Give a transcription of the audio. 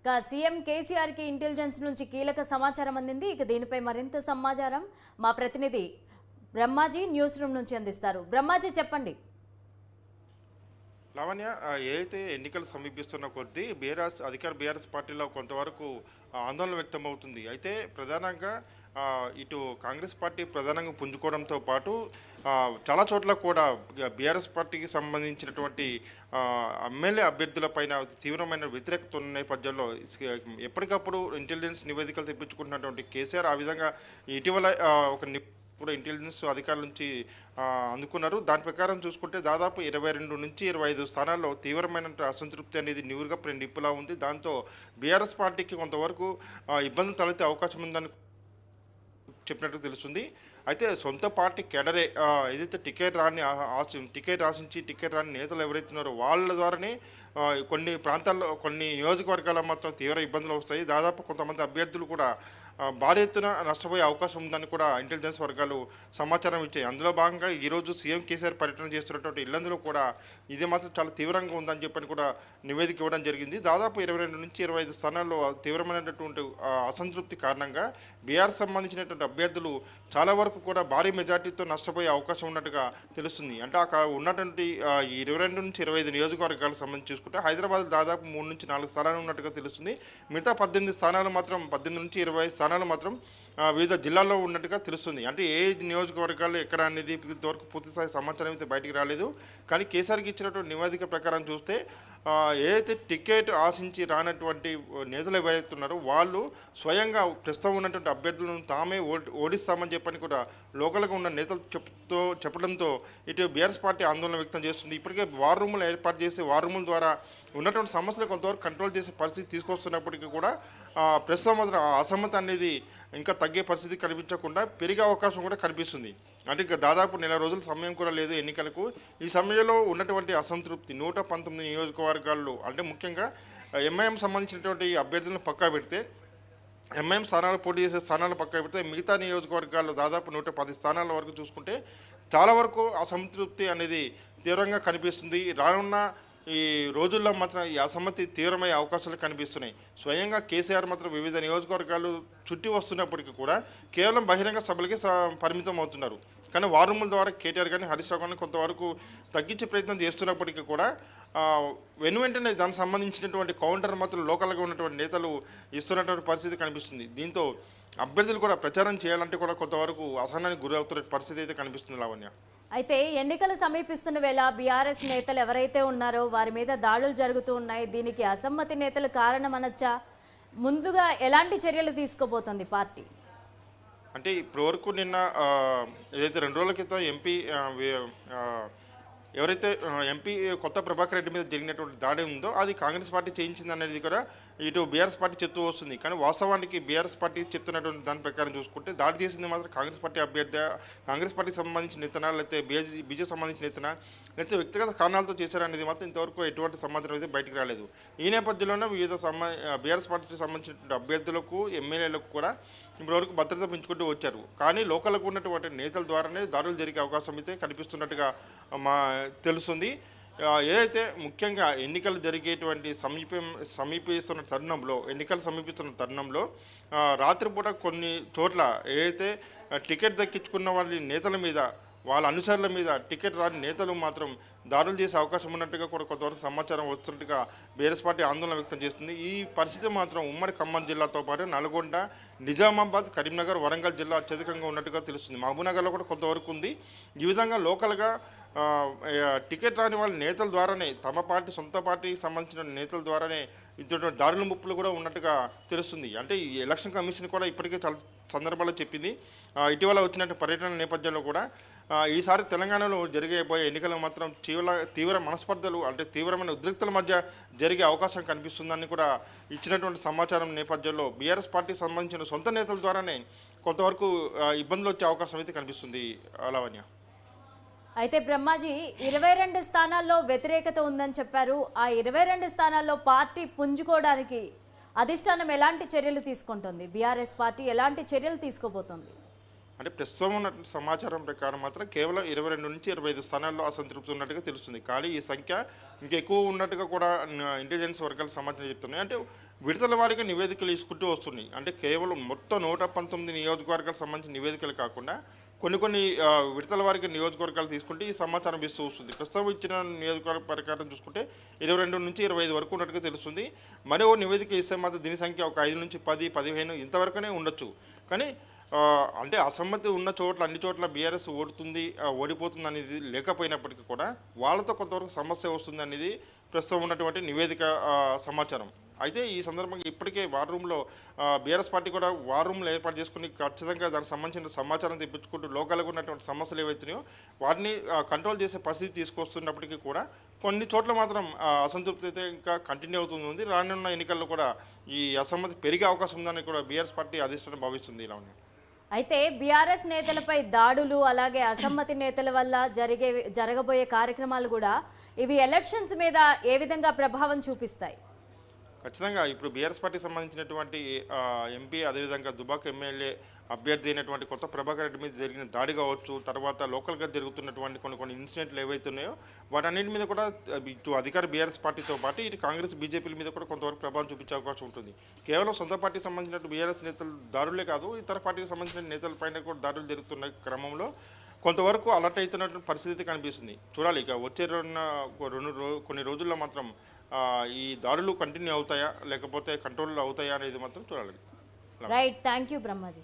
CM KCR కి intelligence నుంచి కీలక సమాచారం అందింది. ఇక దీనిపై మరింత సమాచారం మా ప్రతినిధి బ్రహ్మాజీ న్యూస్ రూమ్ నుంచి అందిస్తారు. బ్రహ్మాజీ చెప్పండి. లావణ్య, ఏదైతే ఎన్నికలు సమీపిస్తున్న కొద్దీ అధికార బీఆర్ఎస్ పార్టీలో కొంతవరకు ఆందోళన వ్యక్తమవుతుంది. అయితే ప్రధానంగా ఇటు కాంగ్రెస్ పార్టీ ప్రధానంగా పుంజుకోవడంతో పాటు చాలా చోట్ల కూడా బీఆర్ఎస్ పార్టీకి సంబంధించినటువంటి ఎమ్మెల్యే అభ్యర్థులపైన తీవ్రమైన వ్యతిరేకత ఉన్న నేపథ్యంలో ఎప్పటికప్పుడు ఇంటెలిజెన్స్ నివేదికలు తెప్పించుకుంటున్నటువంటి కేసీఆర్ ఆ విధంగా ఇటీవల ఒక కూడా ఇంటెలిజెన్స్ అధికారుల నుంచి అందుకున్నారు. దాని ప్రకారం చూసుకుంటే దాదాపు 22 నుంచి 25 స్థానాల్లో తీవ్రమైన అసంతృప్తి అనేది నివురుగా నిప్పులా ఉంది. దాంతో బీఆర్ఎస్ పార్టీకి కొంతవరకు ఇబ్బంది తలెత్తే అవకాశం ఉందని చెప్పినట్టు తెలుస్తుంది. అయితే సొంత పార్టీ కేడరే ఏదైతే టికెట్ ఆశించి టికెట్ రాని నేతలు ఎవరైతున్నారో వాళ్ళ ద్వారానే కొన్ని ప్రాంతాల్లో కొన్ని నియోజకవర్గాల్లో మాత్రం తీవ్ర ఇబ్బందులు వస్తాయి. దాదాపు కొంతమంది అభ్యర్థులు కూడా భారీ ఎత్తున నష్టపోయే అవకాశం ఉందని కూడా ఇంటెలిజెన్స్ వర్గాలు సమాచారం ఇచ్చాయి. అందులో భాగంగా ఈరోజు సీఎం కేసీఆర్ పర్యటన చేస్తున్నటువంటి ఇళ్లందులో కూడా ఇది మాత్రం చాలా తీవ్రంగా ఉందని చెప్పని కూడా నివేదిక ఇవ్వడం జరిగింది. దాదాపు 22 నుంచి 25 స్థానాల్లో తీవ్రమైనటువంటి అసంతృప్తి కారణంగా బీఆర్ సంబంధించినటువంటి అభ్యర్థులు చాలా వరకు కూడా భారీ మెజార్టీతో నష్టపోయే అవకాశం ఉన్నట్టుగా తెలుస్తుంది. అంటే అక్కడ ఉన్నటువంటి 22 నుంచి 25 నియోజకవర్గాలకు సంబంధించి చూసుకుంటే హైదరాబాద్ దాదాపు 3 నుంచి 4 స్థానాలు ఉన్నట్టుగా తెలుస్తుంది. మిగతా 18 స్థానాలు మాత్రం 18 నుంచి 20 స్థానాలు మాత్రం వివిధ జిల్లాల్లో ఉన్నట్టుగా తెలుస్తుంది. అంటే ఏ నియోజకవర్గాలు ఎక్కడ అనేది ఇంతవరకు పూర్తిస్థాయి సమాచారం అయితే బయటికి రాలేదు. కానీ కేసీఆర్కి ఇచ్చినటువంటి నివేదిక ప్రకారం చూస్తే ఏదైతే టికెట్ ఆశించి రానటువంటి నేతలు ఎవరైతున్నారో వాళ్ళు స్వయంగా ప్రస్తుతం ఉన్నటువంటి అభ్యర్థులను తామే ఓడిస్తామని చెప్పని కూడా లోకల్గా ఉన్న నేతలు చెప్పడంతో ఇటు బీఆర్ఎస్ పార్టీ ఆందోళన వ్యక్తం చేస్తుంది. ఇప్పటికే వార్ రూములు ఏర్పాటు చేసి వార్ రూముల ద్వారా ఉన్నటువంటి సమస్యలు కొంతవరకు కంట్రోల్ చేసే పరిస్థితి తీసుకొస్తున్నప్పటికీ కూడా ప్రస్తుతం మాత్రం అసమ్మతి అనేది ఇంకా తగ్గే పరిస్థితి కనిపించకుండా పెరిగే అవకాశం కూడా కనిపిస్తుంది. అంటే ఇంకా దాదాపు నెల రోజుల సమయం కూడా లేదు ఎన్నికలకు. ఈ సమయంలో ఉన్నటువంటి అసంతృప్తి 119 నియోజకవర్గాల్లో అంటే ముఖ్యంగా ఎంఐఎం సంబంధించినటువంటి అభ్యర్థులను పక్కా పెడితే ఎంఐఎం స్థానాలు పోటీ చేసే స్థానాలు పక్కా పెడితే మిగతా నియోజకవర్గాల్లో దాదాపు 110 స్థానాల వరకు చూసుకుంటే చాలా వరకు అసంతృప్తి అనేది తీవ్రంగా కనిపిస్తుంది. రానున్న ఈ రోజుల్లో మాత్రం ఈ అసమ్మతి తీవ్రమయ్యే అవకాశాలు కనిపిస్తున్నాయి. స్వయంగా కేసీఆర్ మాత్రం వివిధ నియోజకవర్గాలు చుట్టి వస్తున్నప్పటికీ కూడా కేవలం బహిరంగ సభలకే పరిమితం అవుతున్నారు. కానీ వార్ రూముల ద్వారా కేటీఆర్ కానీ హరీష్ రావు కానీ కొంతవరకు తగ్గించే ప్రయత్నం చేస్తున్నప్పటికీ కూడా వెంటనే దానికి సంబంధించినటువంటి కౌంటర్ మాత్రం లోకల్గా ఉన్నటువంటి నేతలు ఇస్తున్నటువంటి పరిస్థితి కనిపిస్తుంది. దీంతో అభ్యర్థులు కూడా ప్రచారం చేయాలంటే కూడా కొంతవరకు అసహనానికి గురవుతున్న పరిస్థితి అయితే కనిపిస్తుంది. లావణ్య, అయితే ఎన్నికలు సమీపిస్తున్న వేళ బీఆర్ఎస్ నేతలు ఎవరైతే ఉన్నారో వారి మీద దాడులు జరుగుతూ ఉన్నాయి. దీనికి అసమ్మతి నేతలు కారణం అనొచ్చా? ముందుగా ఎలాంటి చర్యలు తీసుకోబోతోంది పార్టీ? అంటే ఇప్పటివరకు నిన్న ఏదైతే 2 రోజుల క్రితం ఎవరైతే ఎంపీ కొత్త ప్రభాకర్ రెడ్డి మీద జరిగినటువంటి దాడి ఉందో అది కాంగ్రెస్ పార్టీ చేయించింది అనేది కూడా ఇటు బీఆర్ఎస్ పార్టీ చెప్తూ వస్తుంది. కానీ వాస్తవానికి బీఆర్ఎస్ పార్టీ చెప్తున్నటువంటి దాని ప్రకారం చూసుకుంటే దాడి చేసింది మాత్రం కాంగ్రెస్ పార్టీ అభ్యర్థి, కాంగ్రెస్ పార్టీకి సంబంధించిన నేతనా లేకపోతే బీజేపీ సంబంధించిన నేతనా లేకపోతే వ్యక్తిగత కారణాలతో చేశారనేది మాత్రం ఇంతవరకు ఎటువంటి సమాచారం అయితే బయటకు రాలేదు. ఈ నేపథ్యంలోనే వివిధ బీఆర్ఎస్ పార్టీకి సంబంధించినటువంటి అభ్యర్థులకు ఎమ్మెల్యేలకు కూడా ఇప్పటివరకు భద్రత పెంచుకుంటూ వచ్చారు. కానీ లోకల్గా ఉన్నటువంటి నేతల ద్వారానే దాడులు జరిగే అవకాశం అయితే కనిపిస్తున్నట్టుగా తెలుస్తుంది. ఏదైతే ముఖ్యంగా ఎన్నికలు జరిగేటువంటి సమీపిస్తున్న తరుణంలో రాత్రిపూట కొన్ని చోట్ల ఏదైతే టికెట్ దక్కించుకున్న వాళ్ళ నేతల మీద వాళ్ళ అనుచరుల మీద టికెట్ రాని నేతలు మాత్రం దాడులు చేసే అవకాశం ఉన్నట్టుగా కూడా కొంతవరకు సమాచారం వస్తున్నట్టుగా బీఆర్ఎస్ పార్టీ ఆందోళన వ్యక్తం చేస్తుంది. ఈ పరిస్థితి మాత్రం ఉమ్మడి ఖమ్మం జిల్లాతో పాటు నల్గొండ, నిజామాబాద్, కరీంనగర్, వరంగల్ జిల్లా అత్యధికంగా ఉన్నట్టుగా తెలుస్తుంది. మహబూబ్నగర్లో కూడా కొంతవరకు ఉంది. ఈ విధంగా లోకల్గా టికెట్ రాని వాళ్ళ నేతల ద్వారానే తమ పార్టీ సొంత పార్టీకి సంబంధించిన నేతల ద్వారానే ఇటువంటి దాడుల ముప్పులు కూడా ఉన్నట్టుగా తెలుస్తుంది. అంటే ఈ ఎలక్షన్ కమిషన్ కూడా ఇప్పటికే చాలా సందర్భాల్లో చెప్పింది. ఇటీవల వచ్చినట్టు పర్యటన నేపథ్యంలో కూడా ఈసారి తెలంగాణలో జరిగేబోయే ఎన్నికలు మాత్రం తీవ్ర మనస్పర్ధలు అంటే తీవ్రమైన ఉద్రిక్తల మధ్య జరిగే అవకాశం కనిపిస్తుందని కూడా ఇచ్చినటువంటి సమాచారం నేపథ్యంలో బీఆర్ఎస్ పార్టీకి సంబంధించిన సొంత నేతల ద్వారానే కొంతవరకు ఇబ్బందులు వచ్చే అవకాశం అయితే కనిపిస్తుంది. లావణ్య, అయితే బ్రహ్మాజీ 22 స్థానాల్లో వ్యతిరేకత ఉందని చెప్పారు. ఆ 22 స్థానాల్లో పార్టీ పుంజుకోవడానికి అధిష్టానం ఎలాంటి చర్యలు తీసుకుంటుంది? బీఆర్ఎస్ పార్టీ ఎలాంటి చర్యలు తీసుకోబోతోంది? అంటే ప్రస్తుతం ఉన్న సమాచారం ప్రకారం మాత్రం కేవలం 22 నుంచి 25 స్థానాల్లో అసంతృప్తి ఉన్నట్టుగా తెలుస్తుంది. కానీ ఈ సంఖ్య ఇంకెక్కువ ఉన్నట్టుగా కూడా ఇంటెలిజెన్స్ వర్గాల సమాచారం చెప్తున్నాయి. అంటే విడతల వారీగా నివేదికలు ఇసుకుంటూ వస్తున్నాయి. అంటే కేవలం మొత్తం 119 నియోజకవర్గాలకు సంబంధించిన నివేదికలు కాకుండా కొన్ని విడతల వారికి నియోజకవర్గాలు తీసుకుంటే ఈ సమాచారం ఇస్తూ వస్తుంది. ప్రస్తుతం ఇచ్చిన నియోజకవర్గ ప్రకారం చూసుకుంటే 22 నుంచి 25 వరకు ఉన్నట్టుగా తెలుస్తుంది. మరో నివేదిక ఇస్తే మాత్రం దీని సంఖ్య ఒక 5 నుంచి 10, 15 ఇంతవరకునే ఉండొచ్చు. కానీ అంటే అసమ్మతి ఉన్న చోట్ల అన్ని చోట్ల బీఆర్ఎస్ ఓడిపోతుంది అనేది లేకపోయినప్పటికీ కూడా వాళ్ళతో కొంతవరకు సమస్య వస్తుంది అనేది ప్రస్తుతం ఉన్నటువంటి నివేదిక సమాచారం. అయితే ఈ సందర్భంగా ఇప్పటికే వార్ రూమ్లో బీఆర్ఎస్ పార్టీ కూడా వార్ రూమ్లో ఏర్పాటు చేసుకుని ఖచ్చితంగా దానికి సంబంధించిన సమాచారం తెప్పించుకుంటూ లోకల్గా ఉన్నటువంటి సమస్యలు ఏవైతున్నాయో వాటిని కంట్రోల్ చేసే పరిస్థితి తీసుకొస్తున్నప్పటికీ కూడా కొన్ని చోట్ల మాత్రం అసంతృప్తి అయితే ఇంకా కంటిన్యూ అవుతుంది. రానున్న ఎన్నికల్లో కూడా ఈ అసమ్మతి పెరిగే అవకాశం ఉందని కూడా బీఆర్ఎస్ పార్టీ అధిష్టానం భావిస్తుంది. ఇలా ఉంది. అయితే బీఆర్ఎస్ నేతలపై దాడులు అలాగే అసమ్మతి నేతల వల్ల జరగబోయే కార్యక్రమాలు కూడా ఇవి ఎలక్షన్స్ మీద ఏ విధంగా ప్రభావం చూపిస్తాయి? ఖచ్చితంగా ఇప్పుడు బీఆర్ఎస్ పార్టీకి సంబంధించినటువంటి ఎంపీ అదేవిధంగా దుబాక్ ఎమ్మెల్యే అభ్యర్థి అయినటువంటి కొత్త ప్రభాకర్ రెడ్డి మీద జరిగిన దాడి కావచ్చు, తర్వాత లోకల్గా జరుగుతున్నటువంటి కొన్ని ఇన్సిడెంట్లు ఏవైతున్నాయో వాటన్నిటి మీద కూడా ఇటు అధికార బీఆర్ఎస్ పార్టీతో పాటు ఇటు కాంగ్రెస్ బీజేపీల మీద కూడా కొంతవరకు ప్రభావం చూపించే అవకాశం ఉంటుంది. కేవలం సొంత పార్టీకి సంబంధించిన బీఆర్ఎస్ నేతలు దాడులే కాదు, ఇతర పార్టీకి సంబంధించిన నేతలపైన కూడా దాడులు జరుగుతున్న క్రమంలో కొంతవరకు అలర్ట్ అవుతున్నటువంటి పరిస్థితి కనిపిస్తుంది. చూడాలి ఇక వచ్చే కొన్ని రోజుల్లో మాత్రం ఈ దాడులు కంటిన్యూ అవుతాయా లేకపోతే కంట్రోల్లో అవుతాయా అనేది మాత్రం చూడాలి. Right, thank you Brahmaji.